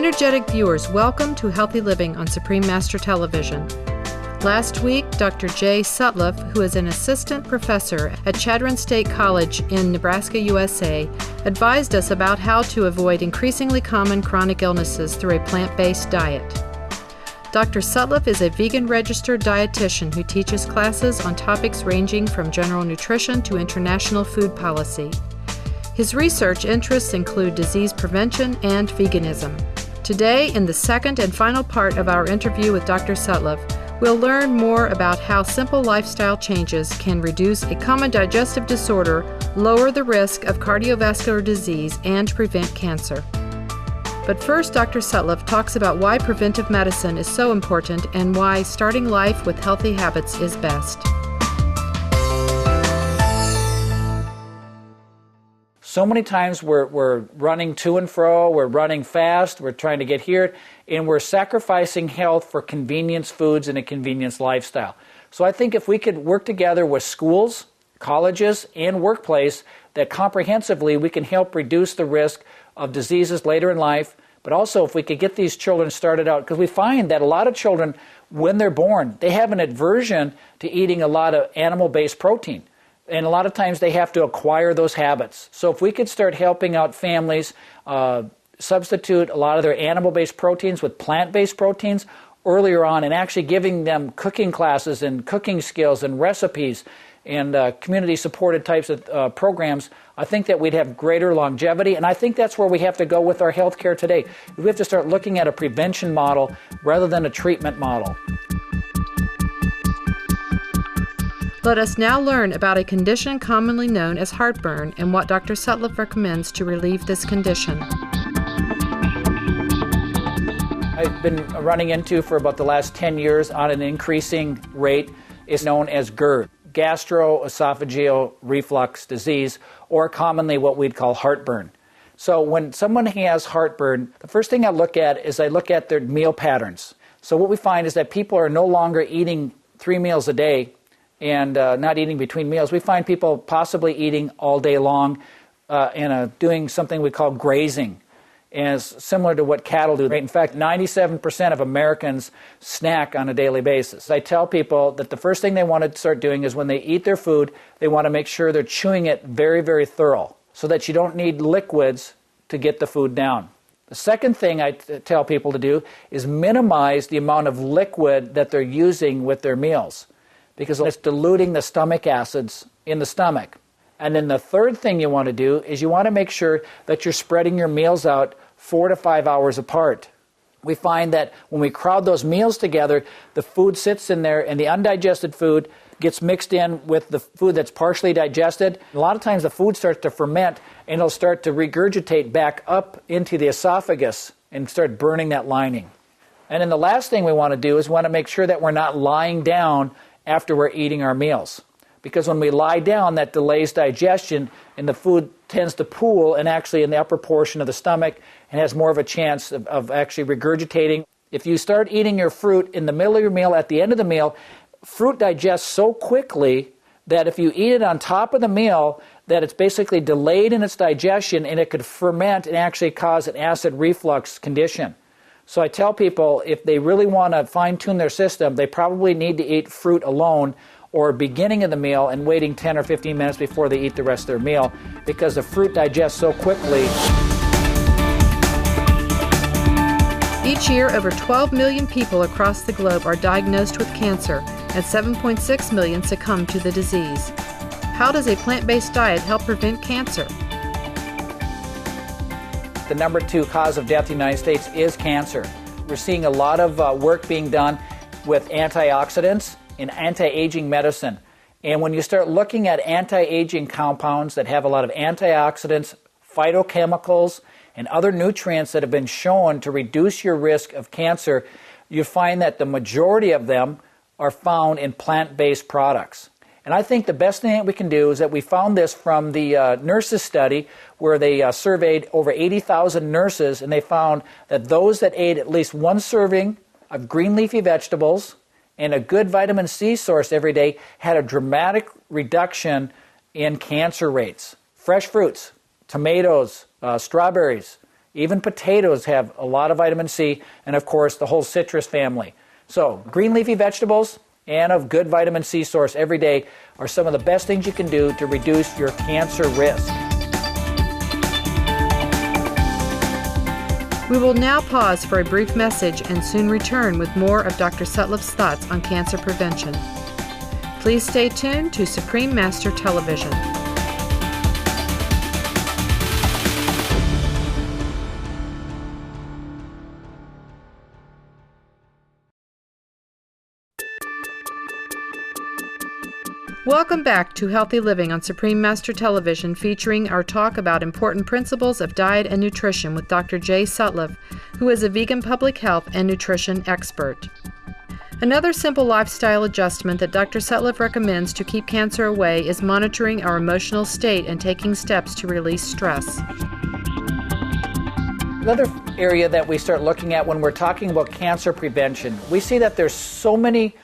Energetic viewers, welcome to Healthy Living on Supreme Master Television. Last week, Dr. Jay Sutliff, who is an assistant professor at Chadron State College in Nebraska, USA, advised us about how to avoid increasingly common chronic illnesses through a plant-based diet. Dr. Sutliff is a vegan registered dietitian who teaches classes on topics ranging from general nutrition to international food policy. His research interests include disease prevention and veganism. Today, in the second and final part of our interview with Dr. Sutliff, we'll learn more about how simple lifestyle changes can reduce a common digestive disorder, lower the risk of cardiovascular disease, and prevent cancer. But first, Dr. Sutliff talks about why preventive medicine is so important and why starting life with healthy habits is best. So many times we're running to and fro, we're running fast, we're trying to get here, and we're sacrificing health for convenience foods and a convenience lifestyle. So I think if we could work together with schools, colleges, and workplace, that comprehensively we can help reduce the risk of diseases later in life, but also if we could get these children started out, because we find that a lot of children, when they're born, they have an aversion to eating a lot of animal-based protein. And a lot of times they have to acquire those habits. So if we could start helping out families substitute a lot of their animal-based proteins with plant-based proteins earlier on and actually giving them cooking classes and cooking skills and recipes and community-supported types of programs, I think that we'd have greater longevity. And I think that's where we have to go with our health care today. We have to start looking at a prevention model rather than a treatment model. Let us now learn about a condition commonly known as heartburn and what Dr. Sutliff recommends to relieve this condition. I've been running into for about the last 10 years on an increasing rate is known as GERD, gastroesophageal reflux disease, or commonly what we'd call heartburn. So when someone has heartburn, the first thing I look at is their meal patterns. So what we find is that people are no longer eating 3 meals a day and not eating between meals. We find people possibly eating all day long and doing something we call grazing, as similar to what cattle do. In fact, 97% of Americans snack on a daily basis. I tell people that the first thing they want to start doing is when they eat their food, they want to make sure they're chewing it very, very thorough so that you don't need liquids to get the food down. The second thing I tell people to do is minimize the amount of liquid that they're using with their meals, because it's diluting the stomach acids in the stomach. And then the third thing you want to do is you want to make sure that you're spreading your meals out 4 to 5 hours apart. We find that when we crowd those meals together, the food sits in there and the undigested food gets mixed in with the food that's partially digested. A lot of times the food starts to ferment and it'll start to regurgitate back up into the esophagus and start burning that lining. And then the last thing we want to do is we want to make sure that we're not lying down after we're eating our meals. Because when we lie down, that delays digestion and the food tends to pool and actually in the upper portion of the stomach and has more of a chance of actually regurgitating. If you start eating your fruit in the middle of your meal, at the end of the meal, fruit digests so quickly that if you eat it on top of the meal, that it's basically delayed in its digestion and it could ferment and actually cause an acid reflux condition. So I tell people if they really want to fine-tune their system, they probably need to eat fruit alone or beginning of the meal and waiting 10 or 15 minutes before they eat the rest of their meal, because the fruit digests so quickly. Each year, over 12 million people across the globe are diagnosed with cancer, and 7.6 million succumb to the disease. How does a plant-based diet help prevent cancer? The number 2 cause of death in the United States is cancer. We're seeing a lot of work being done with antioxidants in anti-aging medicine. And when you start looking at anti-aging compounds that have a lot of antioxidants, phytochemicals, and other nutrients that have been shown to reduce your risk of cancer, you find that the majority of them are found in plant-based products. And I think the best thing that we can do is that we found this from the nurses study where they surveyed over 80,000 nurses, and they found that those that ate at least 1 serving of green leafy vegetables and a good vitamin C source every day had a dramatic reduction in cancer rates. Fresh fruits, tomatoes, strawberries, Even potatoes have a lot of vitamin C, and of course the whole citrus family. So green leafy vegetables and a good vitamin C source every day are some of the best things you can do to reduce your cancer risk. We will now pause for a brief message and soon return with more of Dr. Sutlif's thoughts on cancer prevention. Please stay tuned to Supreme Master Television. Welcome back to Healthy Living on Supreme Master Television, featuring our talk about important principles of diet and nutrition with Dr. Jay Sutlif, who is a vegan public health and nutrition expert. Another simple lifestyle adjustment that Dr. Sutlif recommends to keep cancer away is monitoring our emotional state and taking steps to release stress. Another area that we start looking at when we're talking about cancer prevention, we see that there's so many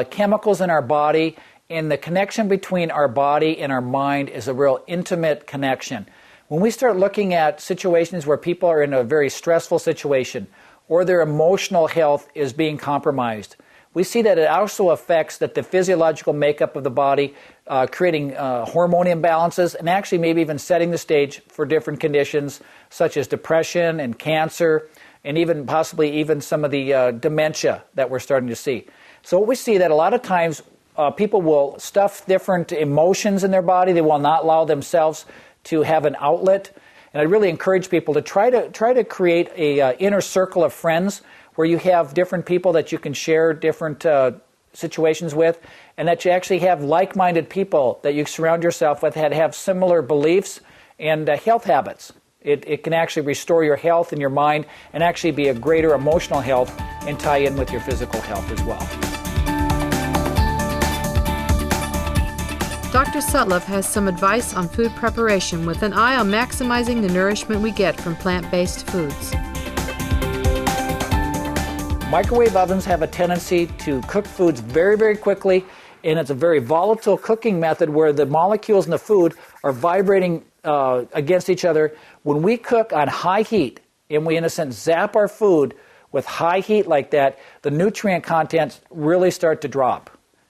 chemicals in our body, and the connection between our body and our mind is a real intimate connection. When we start looking at situations where people are in a very stressful situation or their emotional health is being compromised, we see that it also affects the physiological makeup of the body, creating hormone imbalances and actually maybe even setting the stage for different conditions such as depression and cancer and even possibly even some of the dementia that we're starting to see. So what we see that a lot of times people will stuff different emotions in their body. They will not allow themselves to have an outlet. And I really encourage people to try to create a inner circle of friends where you have different people that you can share different situations with, and that you actually have like-minded people that you surround yourself with that have similar beliefs and health habits. It can actually restore your health and your mind and actually be a greater emotional health and tie in with your physical health as well. Dr. Sutlif has some advice on food preparation with an eye on maximizing the nourishment we get from plant-based foods. Microwave ovens have a tendency to cook foods very, very quickly, and it's a very volatile cooking method where the molecules in the food are vibrating against each other. When we cook on high heat, and we in a sense zap our food with high heat like that, the nutrient contents really start to drop.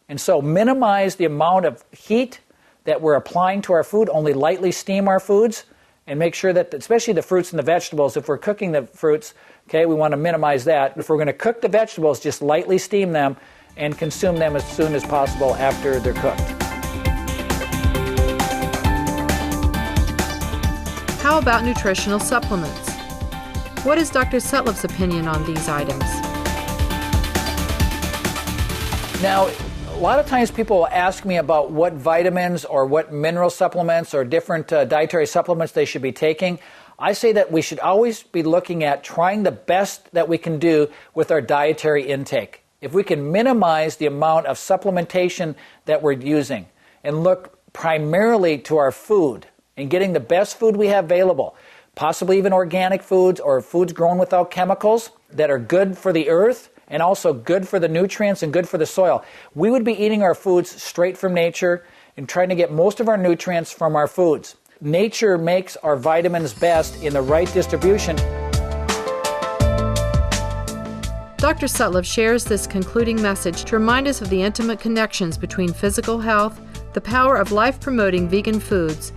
And so minimize the amount of heat that we're applying to our food, only lightly steam our foods, and make sure that, especially the fruits and the vegetables, if we're cooking the fruits, okay, we want to minimize that. If we're going to cook the vegetables, just lightly steam them and consume them as soon as possible after they're cooked. How about nutritional supplements? What is Dr. Sutlif's opinion on these items? Now, a lot of times people will ask me about what vitamins or what mineral supplements or different dietary supplements they should be taking. I say that we should always be looking at trying the best that we can do with our dietary intake. If we can minimize the amount of supplementation that we're using and look primarily to our food and getting the best food we have available, possibly even organic foods or foods grown without chemicals that are good for the earth, and also good for the nutrients and good for the soil. We would be eating our foods straight from nature and trying to get most of our nutrients from our foods. Nature makes our vitamins best in the right distribution. Dr. Sutlif shares this concluding message to remind us of the intimate connections between physical health, the power of life-promoting vegan foods,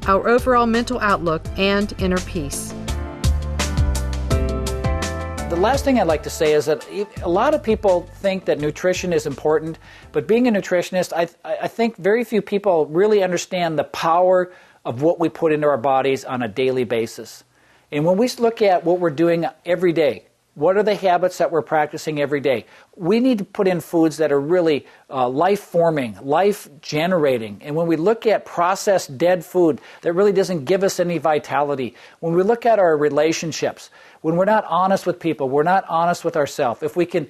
our overall mental outlook, and inner peace. The last thing I'd like to say is that a lot of people think that nutrition is important, but being a nutritionist, I think very few people really understand the power of what we put into our bodies on a daily basis. And when we look at what we're doing every day, what are the habits that we're practicing every day? We need to put in foods that are really life-forming, life-generating. And when we look at processed dead food that really doesn't give us any vitality, when we look at our relationships, when we're not honest with people, we're not honest with ourselves, if we can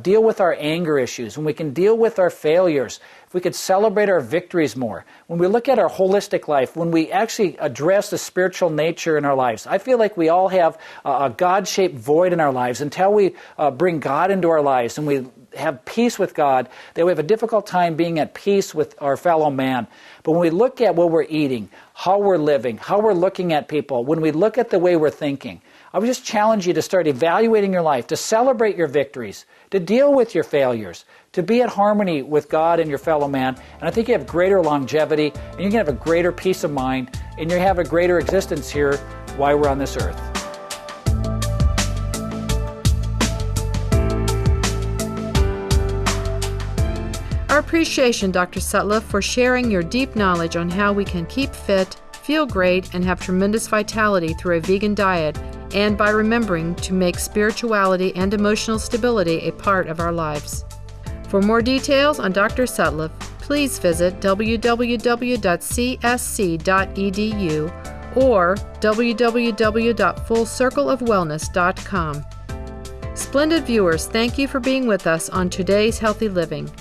deal with our anger issues, when we can deal with our failures, if we could celebrate our victories more, when we look at our holistic life, when we actually address the spiritual nature in our lives, I feel like we all have a God-shaped void in our lives. Until we bring God into our lives and we have peace with God, that we have a difficult time being at peace with our fellow man. But But when we look at what we're eating, how we're living, how we're looking at people, when we look at the way we're thinking, I would just challenge you to start evaluating your life, to celebrate your victories, to deal with your failures, to be at harmony with God and your fellow man. And I think you have greater longevity, and you can have a greater peace of mind, and you have a greater existence here while we're on this earth. Our appreciation, Dr. Sutliff, for sharing your deep knowledge on how we can keep fit, feel great, and have tremendous vitality through a vegan diet, and by remembering to make spirituality and emotional stability a part of our lives. For more details on Dr. Sutliff, please visit www.csc.edu or www.fullcircleofwellness.com. Splendid viewers, thank you for being with us on today's Healthy Living.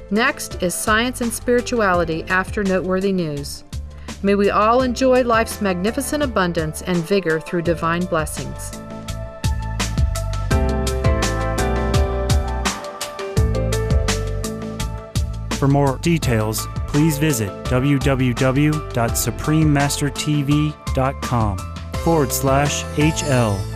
Next is Science and Spirituality after Noteworthy News. May we all enjoy life's magnificent abundance and vigor through divine blessings. For more details, please visit www.suprememastertv.com/HL.